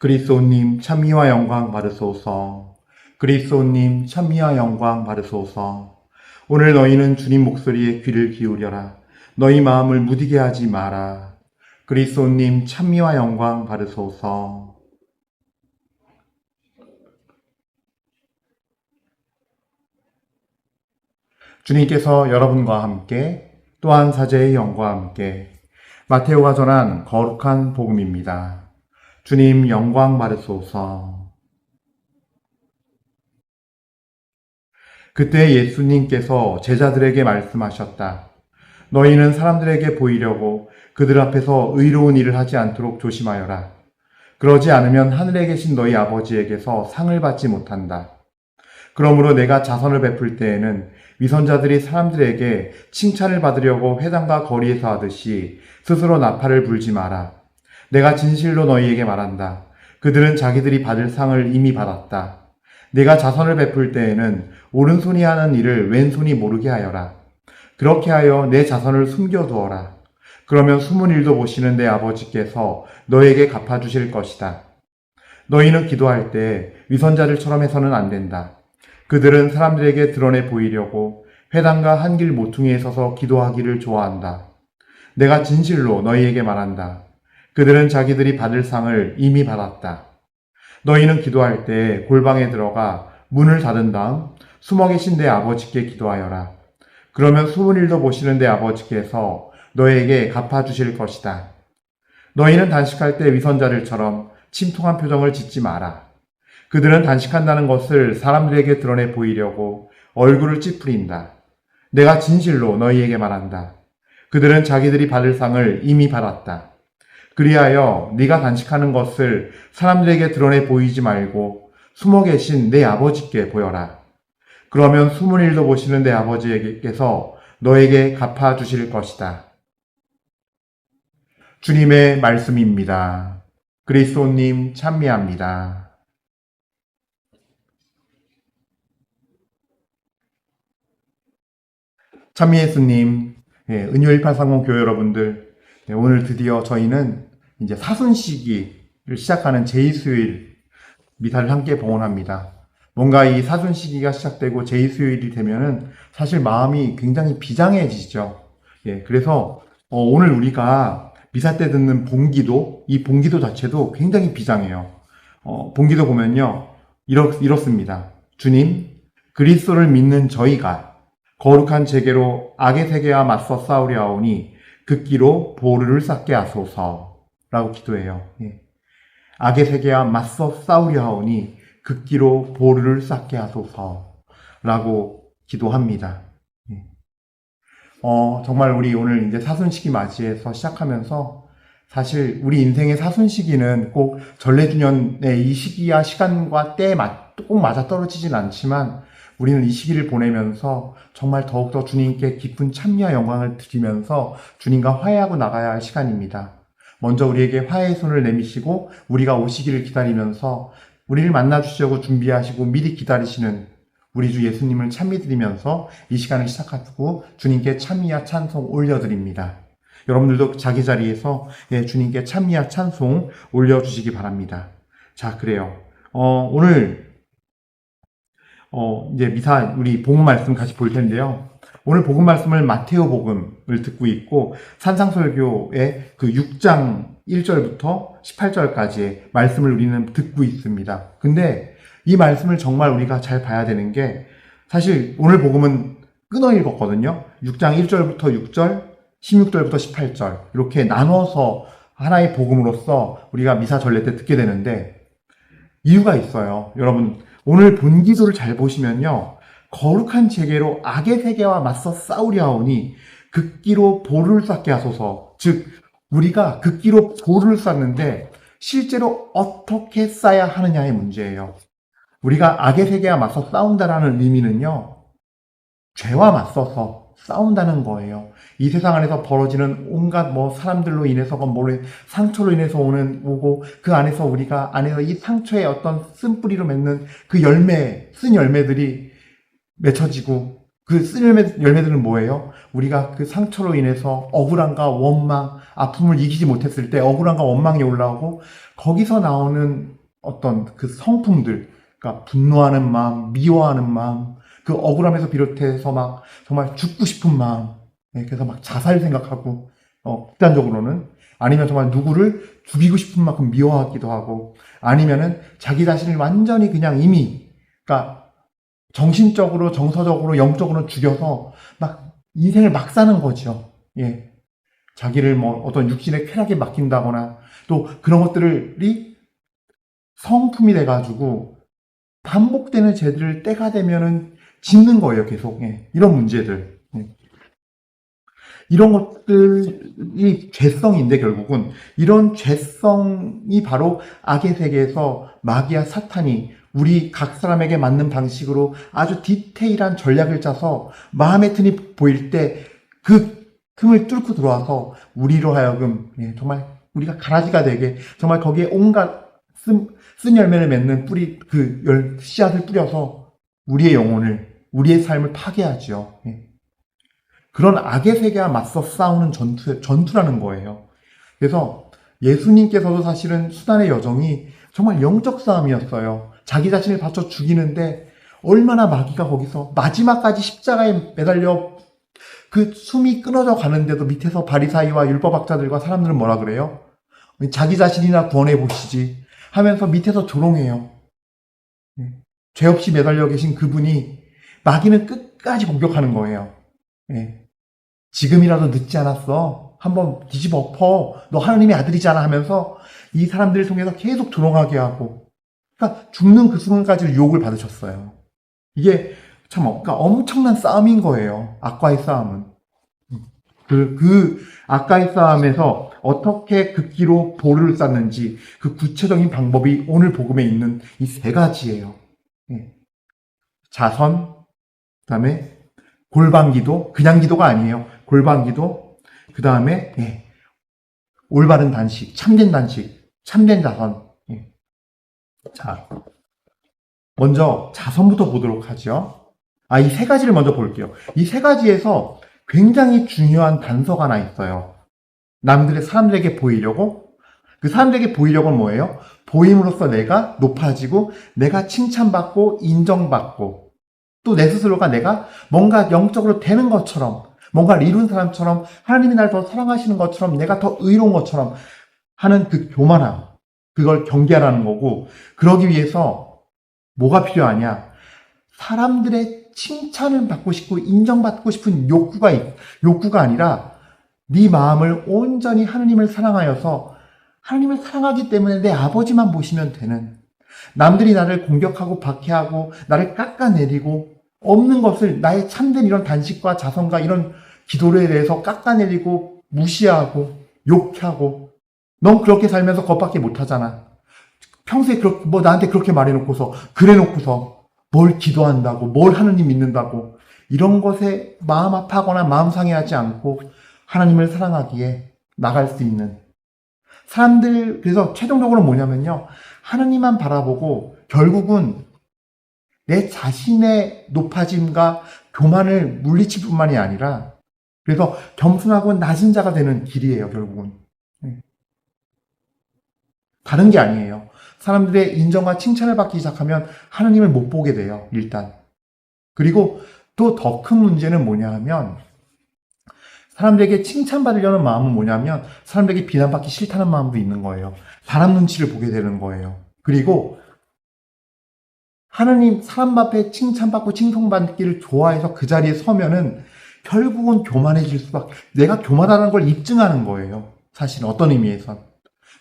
그리스도님 찬미와 영광 받으소서. 그리스도님 찬미와 영광 받으소서. 오늘 너희는 주님 목소리에 귀를 기울여라. 너희 마음을 무디게 하지 마라. 그리스도님 찬미와 영광 받으소서. 주님께서 여러분과 함께 또한 사제의 영과 함께 마테오가 전한 거룩한 복음입니다. 주님 영광 받으소서. 그때 예수님께서 제자들에게 말씀하셨다. 너희는 사람들에게 보이려고 그들 앞에서 의로운 일을 하지 않도록 조심하여라. 그러지 않으면 하늘에 계신 너희 아버지에게서 상을 받지 못한다. 그러므로 내가 자선을 베풀 때에는 위선자들이 사람들에게 칭찬을 받으려고 회당과 거리에서 하듯이 스스로 나팔을 불지 마라. 내가 진실로 너희에게 말한다. 그들은 자기들이 받을 상을 이미 받았다. 내가 자선을 베풀 때에는 오른손이 하는 일을 왼손이 모르게 하여라. 그렇게 하여 내 자선을 숨겨두어라. 그러면 숨은 일도 보시는 내 아버지께서 너에게 갚아주실 것이다. 너희는 기도할 때 위선자들처럼 해서는 안 된다. 그들은 사람들에게 드러내 보이려고 회당과 한길 모퉁이에 서서 기도하기를 좋아한다. 내가 진실로 너희에게 말한다. 그들은 자기들이 받을 상을 이미 받았다. 너희는 기도할 때 골방에 들어가 문을 닫은 다음 숨어 계신 내 아버지께 기도하여라. 그러면 숨은 일도 보시는 내 아버지께서 너희에게 갚아주실 것이다. 너희는 단식할 때 위선자들처럼 침통한 표정을 짓지 마라. 그들은 단식한다는 것을 사람들에게 드러내 보이려고 얼굴을 찌푸린다. 내가 진실로 너희에게 말한다. 그들은 자기들이 받을 상을 이미 받았다. 그리하여 네가 단식하는 것을 사람들에게 드러내 보이지 말고 숨어 계신 내 아버지께 보여라. 그러면 숨은 일도 보시는 내 아버지께서 너에게 갚아주실 것이다. 주님의 말씀입니다. 그리스도님 찬미합니다. 찬미 예수님, 은효 1830 교회 여러분들, 오늘 드디어 저희는 이제 사순시기를 시작하는 제2수요일 미사를 함께 봉헌합니다. 뭔가 이 사순시기가 시작되고 제2수요일이 되면은 사실 마음이 굉장히 비장해지죠. 그래서 오늘 우리가 미사 때 듣는 본기도, 이 본기도 자체도 굉장히 비장해요. 본기도 보면요, 이렇습니다. 주님, 그리스도를 믿는 저희가 거룩한 제계로 악의 세계와 맞서 싸우려 하오니 극기로 보루를 쌓게 하소서 라고 기도해요. 악의 세계와 맞서 싸우려 하오니 극기로 보루를 쌓게 하소서 라고 기도합니다. 정말 우리 오늘 이제 사순시기 맞이해서 시작하면서 사실 우리 인생의 사순시기는 꼭 전래주년의 이 시기와 시간과 때에 꼭 맞아 떨어지진 않지만 우리는 이 시기를 보내면서 정말 더욱더 주님께 깊은 찬미와 영광을 드리면서 주님과 화해하고 나가야 할 시간입니다. 먼저 우리에게 화해의 손을 내미시고 우리가 오시기를 기다리면서 우리를 만나주시려고 준비하시고 미리 기다리시는 우리 주 예수님을 찬미드리면서 이 시간을 시작하고 주님께 찬미와 찬송 올려드립니다. 여러분들도 자기 자리에서 주님께 찬미와 찬송 올려주시기 바랍니다. 자, 그래요. 오늘 이제 미사, 우리 복음 말씀 같이 볼 텐데요. 오늘 복음 말씀을 마테오 복음을 듣고 있고, 산상설교의 그 6장 1절부터 18절까지의 말씀을 우리는 듣고 있습니다. 근데 이 말씀을 정말 우리가 잘 봐야 되는 게, 사실 오늘 복음은 끊어 읽었거든요. 6장 1절부터 6절, 16절부터 18절, 이렇게 나눠서 하나의 복음으로서 우리가 미사 전례 때 듣게 되는데, 이유가 있어요. 여러분, 오늘 본기도를 잘 보시면요, 거룩한 제계로 악의 세계와 맞서 싸우려 하오니 극기로 보루를 쌓게 하소서. 즉 우리가 극기로 보루를 쌓는데 실제로 어떻게 쌓아야 하느냐의 문제예요. 우리가 악의 세계와 맞서 싸운다라는 의미는요, 죄와 맞서서 싸운다는 거예요. 이 세상 안에서 벌어지는 온갖 사람들로 인해서건 상처로 인해서 오고 그 안에서 우리가 안에서 이 상처의 어떤 쓴뿌리로 맺는 그 쓴 열매들이 맺혀지고 그 쓴 열매들은 뭐예요? 우리가 그 상처로 인해서 억울함과 원망, 아픔을 이기지 못했을 때 억울함과 원망이 올라오고 거기서 나오는 어떤 그 성품들, 그러니까 분노하는 마음, 미워하는 마음, 그 억울함에서 비롯해서 막 정말 죽고 싶은 마음, 그래서 막 자살 생각하고, 극단적으로는 아니면 정말 누구를 죽이고 싶은 만큼 미워하기도 하고, 아니면은 자기 자신을 완전히 그냥 이미, 그러니까 정신적으로, 정서적으로, 영적으로 죽여서 막 인생을 막 사는 거죠. 예. 자기를 뭐 어떤 육신의 쾌락에 맡긴다거나 또 그런 것들이 성품이 돼가지고 반복되는 죄들을 때가 되면은 짓는 거예요, 계속. 예. 이런 문제들. 예. 이런 것들이 죄성인데 결국은 이런 죄성이 바로 악의 세계에서 마귀와 사탄이 우리 각 사람에게 맞는 방식으로 아주 디테일한 전략을 짜서 마음의 틈이 보일 때 그 틈을 뚫고 들어와서 우리로 하여금 정말 우리가 가라지가 되게 정말 거기에 온갖 쓴 열매를 맺는 뿌리 그 씨앗을 뿌려서 우리의 영혼을 우리의 삶을 파괴하죠. 그런 악의 세계와 맞서 싸우는 전투라는 거예요. 그래서 예수님께서도 사실은 수단의 여정이 정말 영적 싸움이었어요. 자기 자신을 바쳐 죽이는데 얼마나 마귀가 거기서 마지막까지 십자가에 매달려 그 숨이 끊어져 가는데도 밑에서 바리사이와 율법학자들과 사람들은 뭐라 그래요? 자기 자신이나 구원해 보시지 하면서 밑에서 조롱해요. 죄 없이 매달려 계신 그분이 마귀는 끝까지 공격하는 거예요. 지금이라도 늦지 않았어. 한번 뒤집어 엎어. 너 하나님의 아들이잖아 하면서 이 사람들을 통해서 계속 조롱하게 하고, 그러니까 죽는 그 순간까지 유혹을 받으셨어요. 이게 참 그러니까 엄청난 싸움인 거예요. 악과의 싸움은. 그 악과의 싸움에서 어떻게 극기로 보루를 쌓는지 그 구체적인 방법이 오늘 복음에 있는 이 세 가지예요. 자선, 그다음에 골방 기도, 그냥 기도가 아니에요. 골방 기도, 그 다음에 올바른 단식, 참된 단식, 참된 자선. 자, 먼저 자선부터 보도록 하죠. 이 세 가지를 먼저 볼게요. 이 세 가지에서 굉장히 중요한 단서가 하나 있어요. 사람들에게 보이려고, 그 사람들에게 보이려고는 뭐예요? 보임으로써 내가 높아지고, 내가 칭찬받고, 인정받고, 또 내 스스로가 내가 뭔가 영적으로 되는 것처럼, 뭔가를 이룬 사람처럼, 하나님이 날 더 사랑하시는 것처럼, 내가 더 의로운 것처럼 하는 그 교만함, 그걸 경계하라는 거고, 그러기 위해서 뭐가 필요하냐? 사람들의 칭찬을 받고 싶고 인정받고 싶은 욕구가 아니라 네 마음을 온전히 하나님을 사랑하여서 하나님을 사랑하기 때문에 내 아버지만 보시면 되는, 남들이 나를 공격하고 박해하고 나를 깎아내리고 없는 것을 나의 참된 이런 단식과 자선과 이런 기도에 대해서 깎아내리고 무시하고 욕하고, 넌 그렇게 살면서 그것밖에 못하잖아. 평소에 나한테 그렇게 말해놓고서 그래놓고서 뭘 기도한다고, 뭘 하느님 믿는다고, 이런 것에 마음 아파하거나 마음 상해하지 않고 하나님을 사랑하기에 나갈 수 있는 사람들. 그래서 최종적으로 뭐냐면요, 하나님만 바라보고 결국은 내 자신의 높아짐과 교만을 물리칠 뿐만이 아니라, 그래서 겸손하고 낮은 자가 되는 길이에요, 결국은. 다른 게 아니에요. 사람들의 인정과 칭찬을 받기 시작하면 하나님을 못 보게 돼요, 일단. 그리고 또 더 큰 문제는 뭐냐 하면, 사람들에게 칭찬받으려는 마음은 뭐냐면 사람들에게 비난받기 싫다는 마음도 있는 거예요. 사람 눈치를 보게 되는 거예요. 그리고 하나님, 사람 앞에 칭찬받고 칭송받기를 좋아해서 그 자리에 서면은 결국은 교만해질 수밖에, 내가 교만하다는 걸 입증하는 거예요. 사실 어떤 의미에선.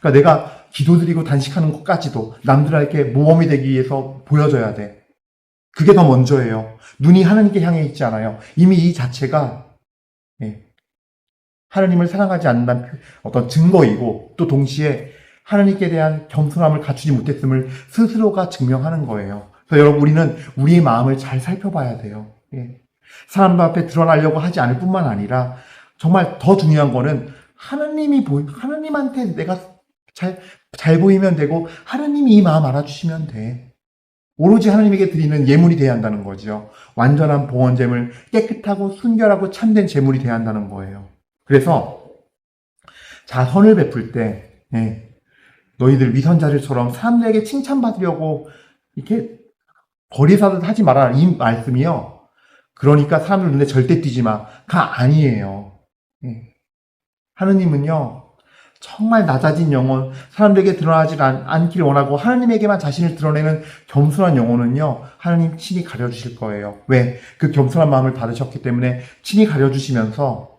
그러니까 내가 기도드리고 단식하는 것까지도 남들에게 모범이 되기 위해서 보여줘야 돼. 그게 더 먼저예요. 눈이 하나님께 향해 있지 않아요. 이미 이 자체가 하나님을 사랑하지 않는다는 어떤 증거이고, 또 동시에 하나님께 대한 겸손함을 갖추지 못했음을 스스로가 증명하는 거예요. 그래서 여러분, 우리는 우리의 마음을 잘 살펴봐야 돼요. 사람들 앞에 드러나려고 하지 않을 뿐만 아니라 정말 더 중요한 거는 하나님한테 내가 잘 보이면 되고, 하나님이 이 마음 알아주시면 돼. 오로지 하나님에게 드리는 예물이 돼야 한다는 거죠. 완전한 봉헌제물, 깨끗하고 순결하고 참된 제물이 돼야 한다는 거예요. 그래서 선을 베풀 때 너희들 위선자들처럼 사람들에게 칭찬받으려고 이렇게 거리사듯 하지 마라, 이 말씀이요. 그러니까 사람들 눈에 절대 띄지 마가 아니에요. 하느님은요, 정말 낮아진 영혼, 사람들에게 드러나지 않기를 원하고 하나님에게만 자신을 드러내는 겸손한 영혼은요, 하나님 친히 가려주실 거예요. 왜? 그 겸손한 마음을 받으셨기 때문에 친히 가려주시면서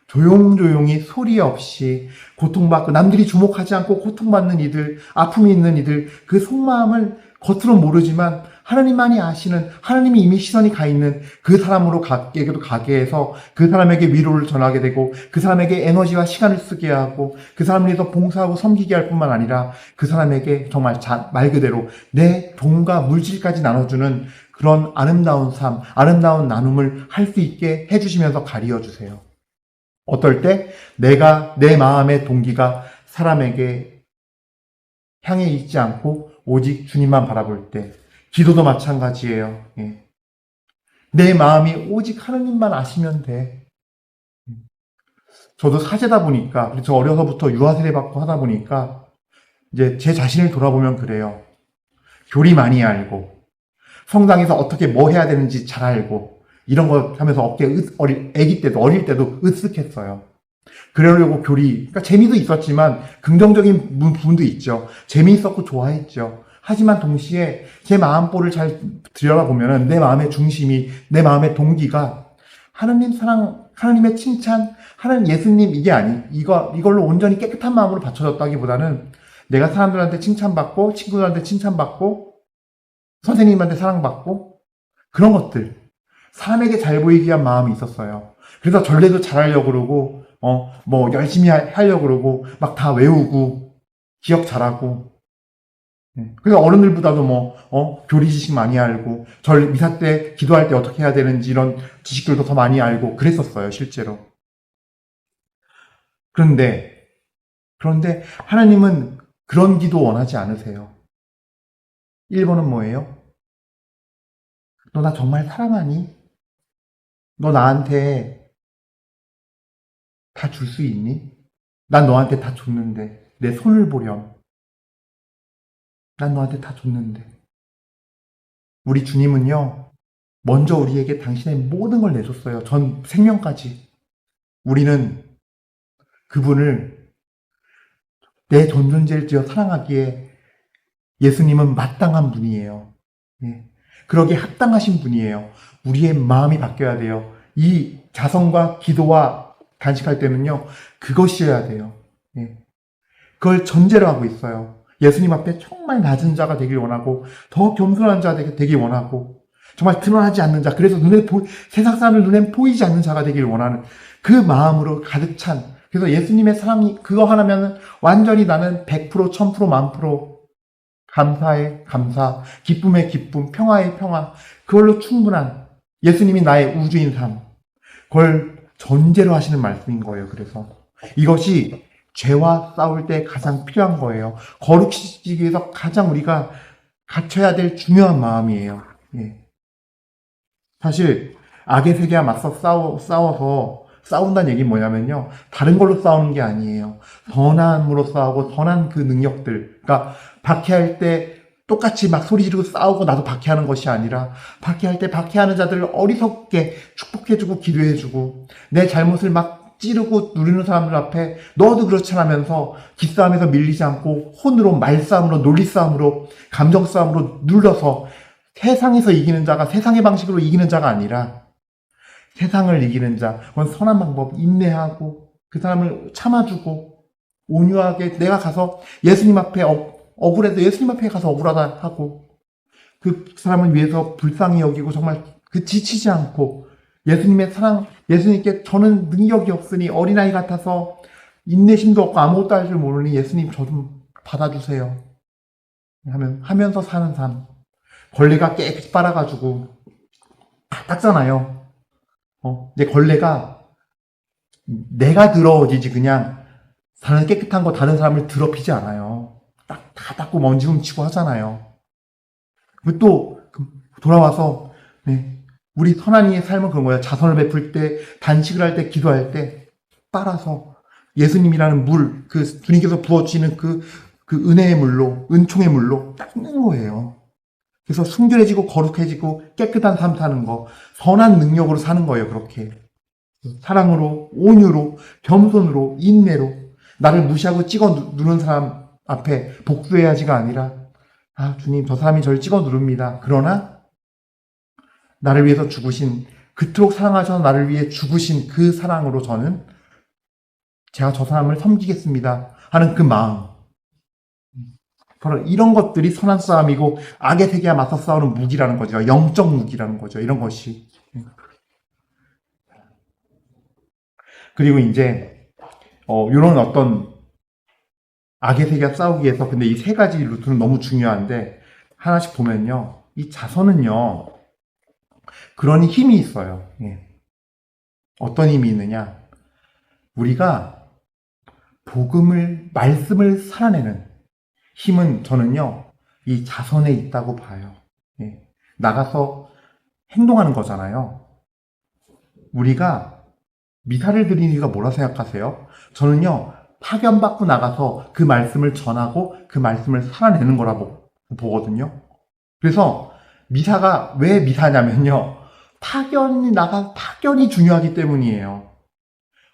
조용조용히 소리 없이 고통받고 남들이 주목하지 않고 고통받는 이들, 아픔이 있는 이들, 그 속마음을 겉으로 모르지만 하나님만이 아시는, 하나님이 이미 시선이 가 있는 그 사람으로에게도 가게 해서 그 사람에게 위로를 전하게 되고 그 사람에게 에너지와 시간을 쓰게 하고 그 사람을 위해서 봉사하고 섬기게 할 뿐만 아니라 그 사람에게 정말 말 그대로 내 돈과 물질까지 나눠주는 그런 아름다운 삶, 아름다운 나눔을 할 수 있게 해주시면서 가리어주세요. 어떨 때 내가 내 마음의 동기가 사람에게 향해 있지 않고 오직 주님만 바라볼 때, 기도도 마찬가지예요. 내 마음이 오직 하나님만 아시면 돼. 저도 사제다 보니까, 저 어려서부터 유아 세례 받고 하다 보니까 이제 제 자신을 돌아보면 그래요. 교리 많이 알고 성당에서 어떻게 뭐 해야 되는지 잘 알고 이런 거 하면서 아기 때도 어릴 때도 으쓱했어요. 그러려고 그러니까 재미도 있었지만 긍정적인 부분도 있죠. 재미있었고 좋아했죠. 하지만 동시에 제 마음볼을 잘 들여다보면 내 마음의 중심이, 내 마음의 동기가 하나님 사랑, 하나님의 칭찬, 하나님 예수님 이걸로 온전히 깨끗한 마음으로 받쳐졌다기보다는 내가 사람들한테 칭찬받고 친구들한테 칭찬받고 선생님한테 사랑받고 그런 것들, 사람에게 잘 보이기 위한 마음이 있었어요. 그래서 전례도 잘하려고 그러고 열심히 하려고 그러고 막 다 외우고 기억 잘하고, 그래서 어른들보다도 교리 지식 많이 알고 미사 때 기도할 때 어떻게 해야 되는지 이런 지식들도 더 많이 알고 그랬었어요, 실제로. 그런데 하나님은 그런 기도 원하지 않으세요. 1번은 뭐예요? 너 나 정말 사랑하니? 너 나한테 다 줄 수 있니? 난 너한테 다 줬는데, 내 손을 보렴. 난 너한테 다 줬는데. 우리 주님은요, 먼저 우리에게 당신의 모든 걸 내줬어요. 전 생명까지. 우리는 그분을 내 전 존재를 지어 사랑하기에 예수님은 마땅한 분이에요. 그러기에 합당하신 분이에요. 우리의 마음이 바뀌어야 돼요. 이 자성과 기도와 단식할 때는요, 그것이어야 돼요. 그걸 전제로 하고 있어요. 예수님 앞에 정말 낮은 자가 되길 원하고, 더 겸손한 자가 되길 원하고, 정말 드러나지 않는 자, 그래서 세상 사람들 눈엔 보이지 않는 자가 되길 원하는 그 마음으로 가득 찬, 그래서 예수님의 사랑이 그거 하나면 완전히 나는 100%, 1000%, 10,000% 감사의 감사, 기쁨의 기쁨, 평화의 평화, 그걸로 충분한 예수님이 나의 우주인 삶, 그걸 전제로 하시는 말씀인 거예요. 그래서 이것이 죄와 싸울 때 가장 필요한 거예요. 거룩해지기 위해서 가장 우리가 갖춰야 될 중요한 마음이에요. 사실 악의 세계와 맞서 싸워서 싸운다는 얘기는 뭐냐면요, 다른 걸로 싸우는 게 아니에요. 선함으로 싸우고 선한 그 능력들, 그러니까 박해할 때 똑같이 막 소리 지르고 싸우고 나도 박해하는 것이 아니라, 박해할 때 박해하는 자들을 어리석게 축복해주고 기도해주고, 내 잘못을 막 찌르고 누리는 사람들 앞에 너도 그렇잖아면서 기싸움에서 밀리지 않고 혼으로, 말싸움으로, 논리싸움으로, 감정싸움으로 눌러서 세상에서 이기는 자가 세상의 방식으로 이기는 자가 아니라 세상을 이기는 자, 그건 선한 방법, 인내하고 그 사람을 참아주고 온유하게 내가 가서 예수님 앞에 억울해도 예수님 앞에 가서 억울하다 하고 그 사람을 위해서 불쌍히 여기고 정말 지치지 않고 예수님의 사랑, 예수님께 저는 능력이 없으니 어린아이 같아서 인내심도 없고 아무것도 할 줄 모르니 예수님 저 좀 받아주세요 하면서 사는 삶. 걸레가 깨끗이 빨아가지고 다 닦잖아요. 내 걸레가 내가 더러워지지 그냥 다른 깨끗한 거 다른 사람을 더럽히지 않아요. 다 닦고 먼지 훔치고 하잖아요. 또 돌아와서 네, 우리 선한이의 삶은 그런 거예요. 자선을 베풀 때, 단식을 할 때, 기도할 때 빨아서 예수님이라는 물, 그 주님께서 부어주시는 그 은혜의 물로, 은총의 물로 닦는 거예요. 그래서 순결해지고 거룩해지고 깨끗한 삶 사는 거, 선한 능력으로 사는 거예요. 그렇게 사랑으로, 온유로, 겸손으로, 인내로 나를 무시하고 찍어 누른 사람 앞에 복수해야지가 아니라 아 주님 저 사람이 저를 찍어 누릅니다. 그러나 나를 위해서 죽으신, 그토록 사랑하셔서 나를 위해 죽으신 그 사랑으로 저는 제가 저 사람을 섬기겠습니다 하는 그 마음, 바로 이런 것들이 선한 싸움이고 악의 세계와 맞서 싸우는 무기라는 거죠. 영적 무기라는 거죠. 이런 것이. 그리고 이제 이런 어떤 악의 세계와 싸우기 위해서, 근데 이 세 가지 루트는 너무 중요한데 하나씩 보면요, 이 자선은요 그런 힘이 있어요. 예. 어떤 힘이 있느냐, 우리가 말씀을 살아내는 힘은 저는요 이 자선에 있다고 봐요. 예. 나가서 행동하는 거잖아요. 우리가 미사를 드리는 이유가 뭐라 생각하세요? 저는요 파견받고 나가서 그 말씀을 전하고 그 말씀을 살아내는 거라고 보거든요. 그래서 미사가 왜 미사냐면요, 파견이 중요하기 때문이에요.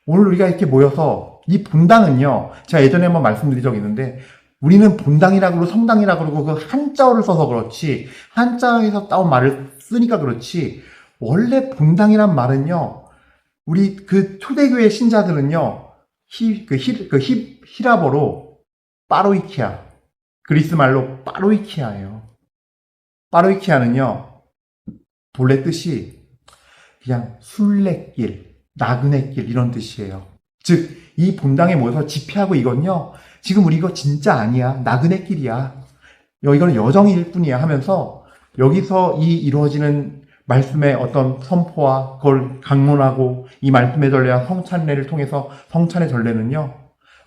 오늘 우리가 이렇게 모여서 이 본당은요, 제가 예전에 한번 말씀드린 적이 있는데, 우리는 본당이라고 그러고 성당이라고 그러고 그 한자어를 써서 그렇지, 한자어에서 따온 말을 쓰니까 그렇지, 원래 본당이란 말은요, 우리 그 초대교회 신자들은요, 히라버로 빠로이키아, 그리스 말로 빠로이키아예요. 빠로이키아는요, 본래 뜻이 그냥 순례길, 나그네길 이런 뜻이에요. 즉, 이 본당에 모여서 집회하고 이건요, 지금 우리 이거 진짜 아니야. 나그네길이야. 이거는 여정일 뿐이야 하면서 여기서 이루어지는 말씀의 어떤 선포와 그걸 강론하고 이 말씀의 전례와 성찬례를 통해서 성찬의 전례는요,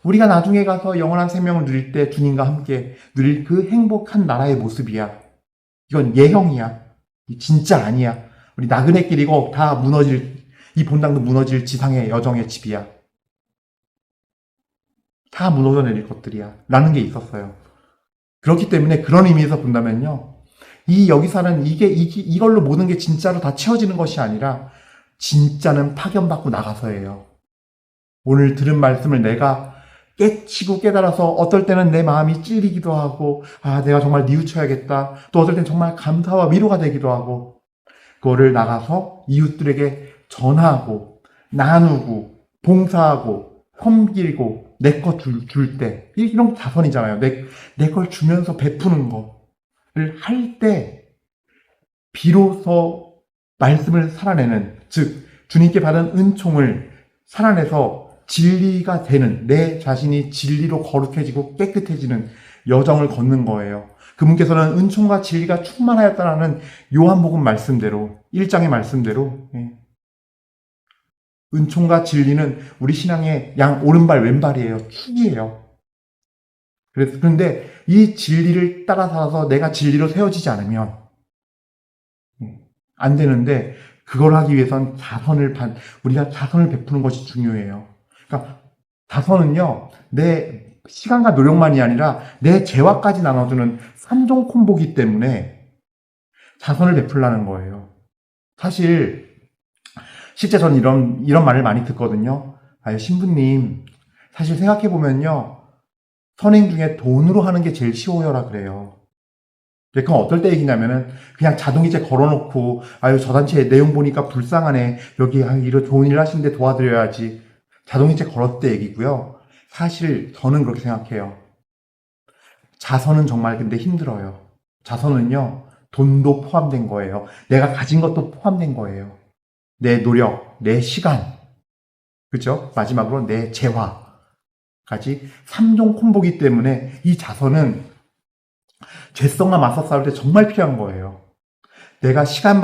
우리가 나중에 가서 영원한 생명을 누릴 때 주님과 함께 누릴 그 행복한 나라의 모습이야. 이건 예형이야. 진짜 아니야. 우리 나그네길이고 다 무너질, 이 본당도 무너질 지상의 여정의 집이야. 다 무너져 내릴 것들이야. 라는 게 있었어요. 그렇기 때문에 그런 의미에서 본다면요, 여기서는 이걸로 모든 게 진짜로 다 채워지는 것이 아니라 진짜는 파견받고 나가서예요. 오늘 들은 말씀을 내가 깨치고 깨달아서 어떨 때는 내 마음이 찔리기도 하고, 아, 내가 정말 뉘우쳐야겠다. 또 어떨 때는 정말 감사와 위로가 되기도 하고, 그거를 나가서 이웃들에게 전하고, 나누고, 봉사하고, 섬기고, 내 거 줄 때, 이런 자선이잖아요. 내 걸 주면서 베푸는 거를 할 때, 비로소 말씀을 살아내는, 즉, 주님께 받은 은총을 살아내서 진리가 되는, 내 자신이 진리로 거룩해지고 깨끗해지는 여정을 걷는 거예요. 그분께서는 은총과 진리가 충만하였다라는 요한복음 말씀대로, 1장의 말씀대로, 은총과 진리는 우리 신앙의 양 오른발 왼발이에요. 축이에요. 그런데 이 진리를 따라 살아서 내가 진리로 세워지지 않으면 안 되는데, 그걸 하기 위해선 우리가 자선을 베푸는 것이 중요해요. 그러니까 자선은요, 내 시간과 노력만이 아니라 내 재화까지 나눠주는 3종 콤보기 때문에 자선을 베풀라는 거예요. 실제 저는 이런 말을 많이 듣거든요. 아유, 신부님, 사실 생각해보면요, 선행 중에 돈으로 하는 게 제일 쉬워요라 그래요. 그건 어떨 때 얘기냐면은, 그냥 자동이체 걸어놓고, 아유, 저 단체 내용 보니까 불쌍하네. 여기, 이런 좋은 일 하시는데 도와드려야지. 자동이체 걸었을 때 얘기고요. 사실, 저는 그렇게 생각해요. 자선은 정말 근데 힘들어요. 자선은요, 돈도 포함된 거예요. 내가 가진 것도 포함된 거예요. 내 노력, 내 시간, 그죠? 마지막으로 내 재화까지 3종 콤보기 때문에 이 자선은 죄성과 맞서 싸울 때 정말 필요한 거예요. 내가 시간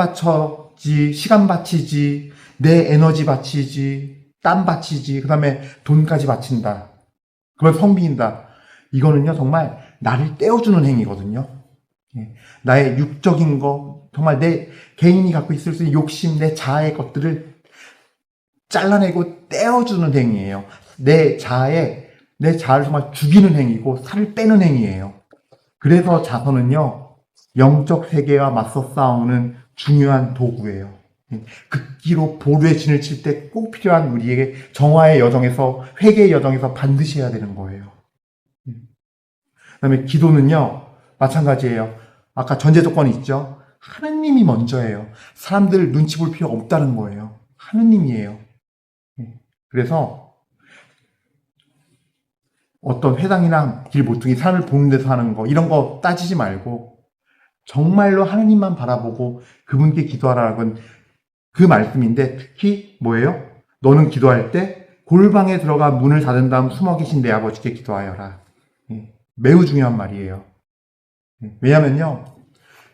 바치지, 내 에너지 바치지, 땀 바치지, 그 다음에 돈까지 바친다. 그걸 성비인다. 이거는요, 정말 나를 떼어주는 행위거든요. 예. 나의 육적인 거, 정말 내 개인이 갖고 있을 수 있는 욕심, 내 자아의 것들을 잘라내고 떼어주는 행위예요. 내 자아를 정말 죽이는 행위고 살을 빼는 행위예요. 그래서 자선은요, 영적 세계와 맞서 싸우는 중요한 도구예요. 극기로 보루의 진을 칠 때 꼭 필요한 우리에게 정화의 여정에서, 회개의 여정에서 반드시 해야 되는 거예요. 그다음에 기도는요, 마찬가지예요. 아까 전제 조건이 있죠. 하느님이 먼저예요. 사람들 눈치 볼 필요가 없다는 거예요. 하느님이에요. 그래서 어떤 회당이나 길 모퉁이 사람을 보는 데서 하는 거 이런 거 따지지 말고 정말로 하느님만 바라보고 그분께 기도하라는 그 말씀인데, 특히 뭐예요? 너는 기도할 때 골방에 들어가 문을 닫은 다음 숨어 계신 내 아버지께 기도하여라. 매우 중요한 말이에요. 왜냐면요,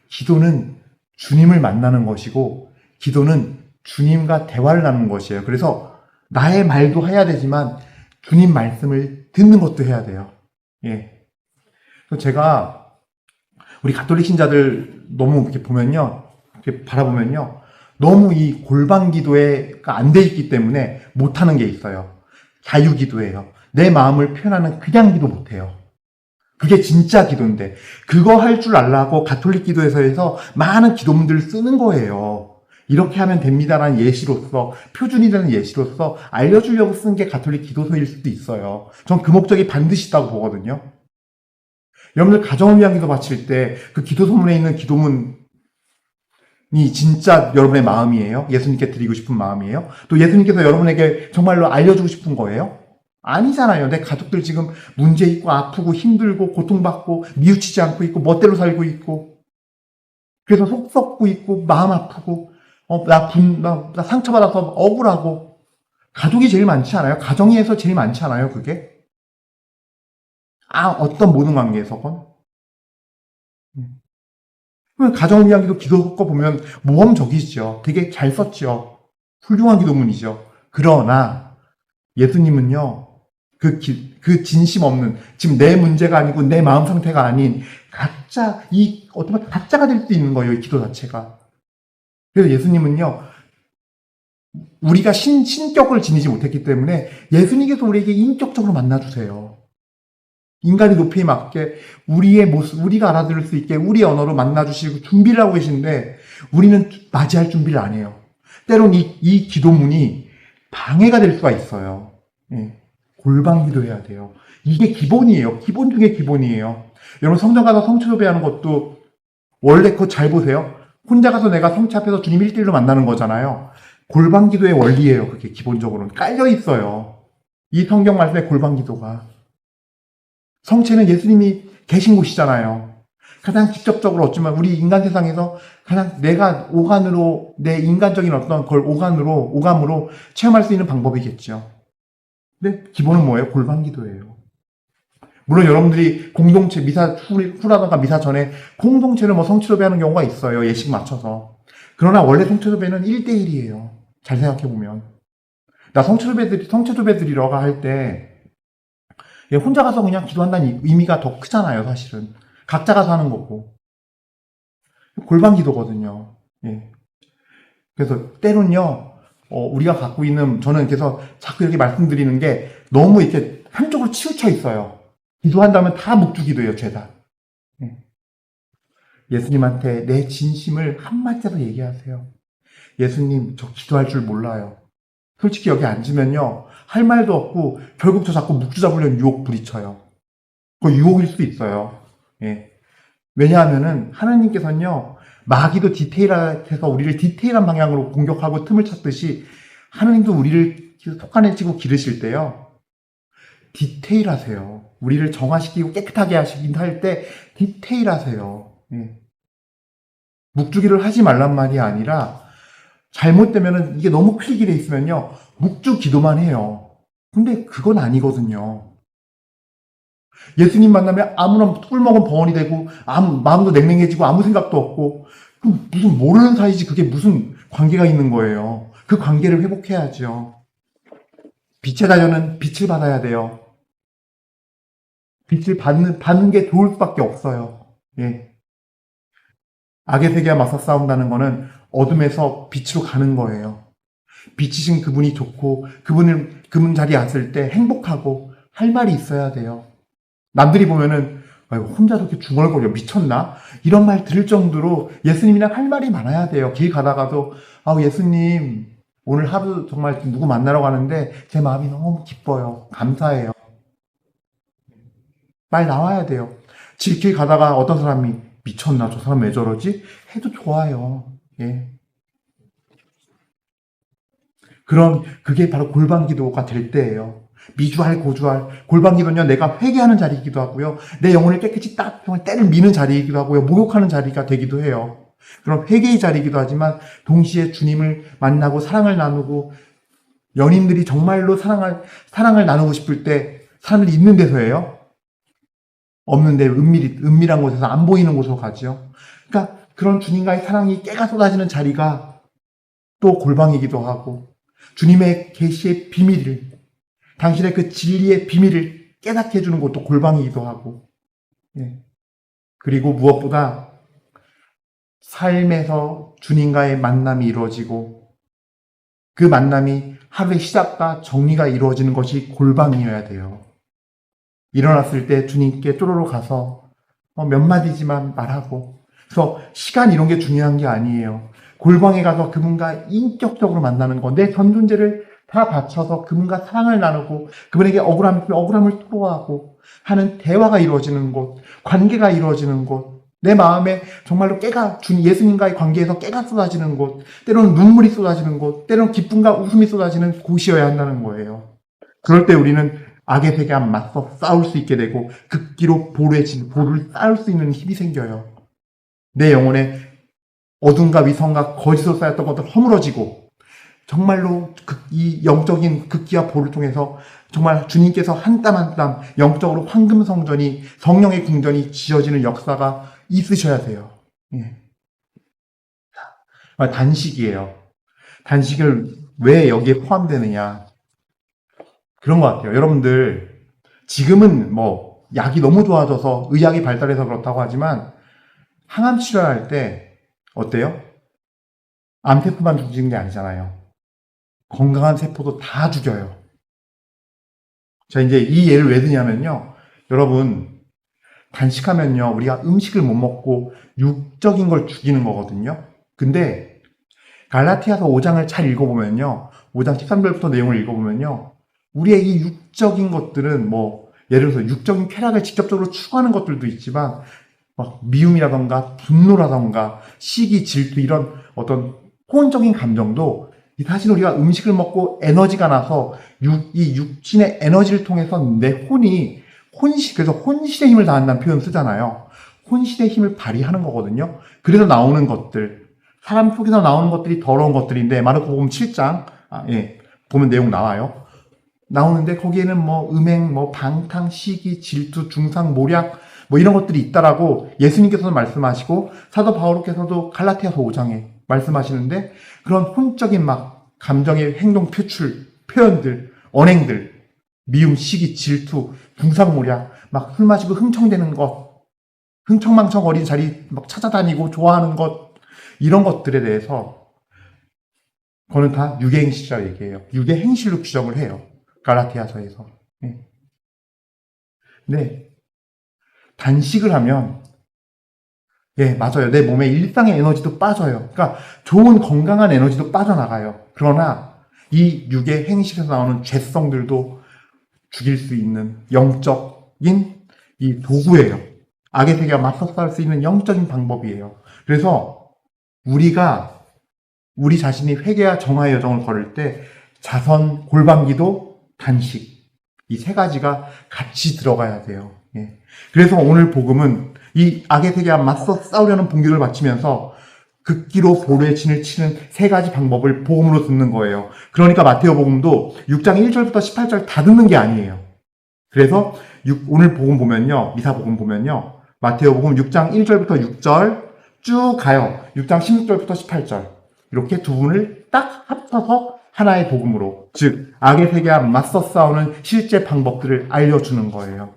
기도는 주님을 만나는 것이고 기도는 주님과 대화를 나누는 것이에요. 그래서 나의 말도 해야 되지만 주님 말씀을 듣는 것도 해야 돼요. 예. 그래서 제가 우리 가톨릭 신자들 너무 이렇게 보면요, 이렇게 바라보면요, 너무 이 골방 기도가 안 돼 있기 때문에 못하는 게 있어요. 자유 기도예요. 내 마음을 표현하는 그냥 기도 못해요. 그게 진짜 기도인데 그거 할 줄 알라고 가톨릭 기도에서 많은 기도문들을 쓰는 거예요. 이렇게 하면 됩니다라는 예시로서, 표준이 되는 예시로서 알려주려고 쓴 게 가톨릭 기도서일 수도 있어요. 전 그 목적이 반드시 있다고 보거든요. 여러분들 가정을 위한 기도 바칠 때 그 기도서문에 있는 기도문이 진짜 여러분의 마음이에요? 예수님께 드리고 싶은 마음이에요? 또 예수님께서 여러분에게 정말로 알려주고 싶은 거예요? 아니잖아요. 내 가족들 지금 문제 있고 아프고 힘들고 고통받고 뉘우치지 않고 있고 멋대로 살고 있고 그래서 속 썩고 있고 마음 아프고 나 상처받아서 억울하고. 가족이 제일 많지 않아요? 가정에서 제일 많지 않아요, 그게? 어떤 모든 관계에서건. 가정을 위한 기도 거 보면 모험적이죠. 되게 잘 썼죠. 훌륭한 기도문이죠. 그러나 예수님은요, 그 진심 없는, 지금 내 문제가 아니고 내 마음 상태가 아닌 어떻게 가짜가 될 수 있는 거예요, 이 기도 자체가. 그래서 예수님은요, 우리가 신격을 지니지 못했기 때문에 예수님께서 우리에게 인격적으로 만나주세요. 인간의 높이에 맞게 우리의 모습, 우리가 알아들을 수 있게 우리의 언어로 만나주시고 준비를 하고 계신데 우리는 맞이할 준비를 안 해요. 때론 이 기도문이 방해가 될 수가 있어요. 예. 골방 기도해야 돼요. 이게 기본이에요. 기본 중에 기본이에요. 여러분 성전 가서 성취도배하는 것도 원래 그거 잘 보세요. 혼자 가서 내가 성체 앞에서 주님 1대1로 만나는 거잖아요. 골방 기도의 원리예요. 그게 기본적으로는 깔려 있어요. 이 성경 말씀의 골방 기도가. 성체는 예수님이 계신 곳이잖아요. 가장 직접적으로 어쩌면 우리 인간 세상에서 가장 내가 오감으로 내 인간적인 어떤 걸 오감으로 체험할 수 있는 방법이겠죠. 근데 기본은 뭐예요? 골방 기도예요. 물론 여러분들이 공동체 미사 후라던가 미사 전에 공동체를 성취도배 하는 경우가 있어요. 예식 맞춰서. 그러나 원래 성취도배는 1대1이에요. 잘 생각해보면. 나 성취도배 드리러가 할 때 혼자 가서 그냥 기도한다는 의미가 더 크잖아요, 사실은. 각자 가서 하는 거고. 골방 기도거든요. 예. 그래서 때론요, 우리가 갖고 있는, 저는 그래서 자꾸 이렇게 말씀드리는 게 너무 이렇게 한쪽으로 치우쳐 있어요. 기도한다면 다 묵주기도예요, 죄다. 예. 예수님한테 내 진심을 한마디로 얘기하세요. 예수님, 저 기도할 줄 몰라요. 솔직히 여기 앉으면요, 할 말도 없고, 결국 저 자꾸 묵주 잡으려는 유혹 부딪혀요. 그거 유혹일 수도 있어요. 예. 왜냐하면은, 하나님께서는요, 마귀도 디테일해서 우리를 디테일한 방향으로 공격하고 틈을 찾듯이, 하나님도 우리를 속안에 치고 기르실 때요, 디테일하세요. 우리를 정화시키고 깨끗하게 하시긴 할 때, 디테일하세요. 예. 묵주기를 하지 말란 말이 아니라, 잘못되면은 이게 너무 크게 돼 있으면요, 묵주 기도만 해요. 근데 그건 아니거든요. 예수님 만나면 아무나 꿀먹은 벙어리 되고, 마음도 냉랭해지고, 아무 생각도 없고, 무슨 모르는 사이지 그게 무슨 관계가 있는 거예요. 그 관계를 회복해야죠. 빛의 자녀는 빛을 받아야 돼요. 빛을 받는 게 좋을 수밖에 없어요. 예. 악의 세계와 맞서 싸운다는 거는 어둠에서 빛으로 가는 거예요. 빛이신 그분이 좋고 그분 자리에 왔을 때 행복하고 할 말이 있어야 돼요. 남들이 보면은 아이고, 혼자 저렇게 중얼거려 미쳤나? 이런 말 들을 정도로 예수님이랑 할 말이 많아야 돼요. 길 가다가도 예수님 오늘 하루 정말 누구 만나러 가는데 제 마음이 너무 기뻐요. 감사해요. 말 나와야 돼요. 길 가다가 어떤 사람이 미쳤나? 저 사람 왜 저러지? 해도 좋아요. 예. 그게 바로 골방 기도가 될 때예요. 미주할 고주할 골방 기도는요, 내가 회개하는 자리이기도 하고요, 내 영혼을 깨끗이 딱 정말 때를 미는 자리이기도 하고요, 목욕하는 자리가 되기도 해요. 그런 회개의 자리이기도 하지만 동시에 주님을 만나고 사랑을 나누고 연인들이 정말로 사랑을 나누고 싶을 때 사람들이 있는 데서예요. 없는데 은밀한 곳에서 안 보이는 곳으로 가죠. 그러니까 그런 주님과의 사랑이 깨가 쏟아지는 자리가 또 골방이기도 하고 주님의 계시의 비밀을 당신의 그 진리의 비밀을 깨닫게 해주는 것도 골방이기도 하고 예. 그리고 무엇보다 삶에서 주님과의 만남이 이루어지고 그 만남이 하루의 시작과 정리가 이루어지는 것이 골방이어야 돼요. 일어났을 때 주님께 쪼로로 가서 몇 마디지만 말하고 그래서 시간 이런 게 중요한 게 아니에요. 골방에 가서 그분과 인격적으로 만나는 거, 내 전 존재를 다 바쳐서 그분과 사랑을 나누고 그분에게 억울함을 토로하고 하는 대화가 이루어지는 곳, 관계가 이루어지는 곳, 내 마음에 정말로 예수님과의 관계에서 깨가 쏟아지는 곳, 때로는 눈물이 쏟아지는 곳, 때로는 기쁨과 웃음이 쏟아지는 곳이어야 한다는 거예요. 그럴 때 우리는 악의 세계와 맞서 싸울 수 있게 되고 극기로 볼을 쌓을 수 있는 힘이 생겨요. 내 영혼에 어둠과 위선과 거짓으로 쌓였던 것들 허물어지고 정말로 이 영적인 극기와 볼을 통해서 정말 주님께서 한 땀 한 땀 영적으로 황금성전이 성령의 궁전이 지어지는 역사가 있으셔야 돼요. 예. 단식이에요. 단식을 왜 여기에 포함되느냐? 그런 것 같아요. 여러분들 지금은 약이 너무 좋아져서 의학이 발달해서 그렇다고 하지만 항암 치료할 때 어때요? 암세포만 죽이는 게 아니잖아요. 건강한 세포도 다 죽여요. 자, 이제 이 예를 왜 드냐면요. 여러분, 단식하면요, 우리가 음식을 못 먹고 육적인 걸 죽이는 거거든요. 근데 갈라티아서 5장을 잘 읽어보면요. 5장 13절부터 내용을 읽어보면요. 우리의 이 육적인 것들은 예를 들어서 육적인 쾌락을 직접적으로 추구하는 것들도 있지만 미움이라던가 분노라던가 시기, 질투 이런 어떤 혼적인 감정도 사실 우리가 음식을 먹고 에너지가 나서 이 육신의 에너지를 통해서 내 그래서 혼신의 힘을 다한다는 표현 쓰잖아요. 혼신의 힘을 발휘하는 거거든요. 그래서 나오는 것들, 사람 속에서 나오는 것들이 더러운 것들인데 마르코복음 7장 보면 내용 나와요. 나오는데 거기에는 음행, 방탕, 시기, 질투, 중상, 모략 이런 것들이 있다라고 예수님께서도 말씀하시고 사도 바오로께서도 갈라티아서 5장에 말씀하시는데 그런 혼적인 감정의 행동 표출, 표현들, 언행들, 미움, 시기, 질투, 중상모략, 술 마시고 흥청대는 것, 흥청망청 어린 자리 찾아다니고 좋아하는 것, 이런 것들에 대해서 그거는 다 육의 행실이라고 얘기해요. 육의 행실로 규정을 해요. 갈라티아서에서. 네. 단식을 하면 맞아요. 내 몸에 일상의 에너지도 빠져요. 그러니까 좋은 건강한 에너지도 빠져나가요. 그러나 이 육의 행실에서 나오는 죄성들도 죽일 수 있는 영적인 이 도구예요. 악의 세계와 맞서 싸울 수 있는 영적인 방법이에요. 그래서 우리가 우리 자신이 회개와 정화의 여정을 걸을 때 자선, 골방기도, 단식 이 세 가지가 같이 들어가야 돼요. 그래서 오늘 복음은 이 악의 세계와 맞서 싸우려는 본격을 마치면서 극기로 볼의 진을 치는 세 가지 방법을 복음으로 듣는 거예요. 그러니까 마테오 복음도 6장 1절부터 18절 다 듣는 게 아니에요. 그래서 오늘 복음 보면요, 미사 복음 보면요, 마테오 복음 6장 1절부터 6절 쭉 가요. 6장 16절부터 18절 이렇게 두 분을 딱 합쳐서 하나의 복음으로, 즉 악의 세계와 맞서 싸우는 실제 방법들을 알려주는 거예요.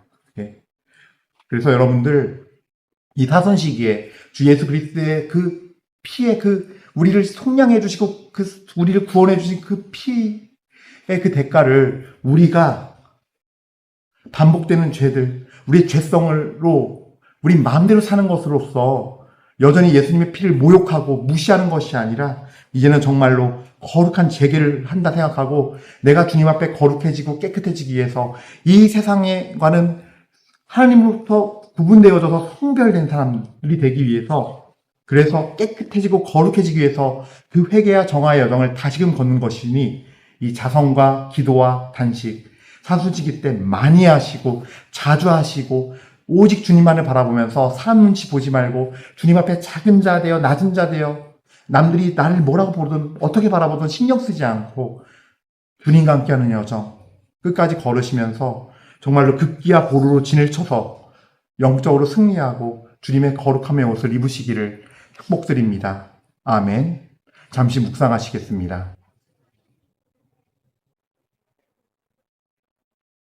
그래서 여러분들 이 사선 시기에 주 예수 그리스도의 그 피에 우리를 속량해 주시고 우리를 구원해 주신 그 피의 그 대가를 우리가 반복되는 죄들, 우리의 죄성으로 우리 마음대로 사는 것으로서 여전히 예수님의 피를 모욕하고 무시하는 것이 아니라 이제는 정말로 거룩한 재개를 한다 생각하고 내가 주님 앞에 거룩해지고 깨끗해지기 위해서 이 세상과는 하나님으로부터 구분되어져서 성별된 사람들이 되기 위해서, 그래서 깨끗해지고 거룩해지기 위해서 그 회개와 정화의 여정을 다시금 걷는 것이니 이 자성과 기도와 단식, 사수지기 때 많이 하시고 자주 하시고 오직 주님만을 바라보면서 사람 눈치 보지 말고 주님 앞에 작은 자 되어 낮은 자 되어 남들이 나를 뭐라고 보든 어떻게 바라보든 신경 쓰지 않고 주님과 함께하는 여정 끝까지 걸으시면서 정말로 급기야 보루로 진을 쳐서 영적으로 승리하고 주님의 거룩함의 옷을 입으시기를 축복드립니다. 아멘. 잠시 묵상하시겠습니다.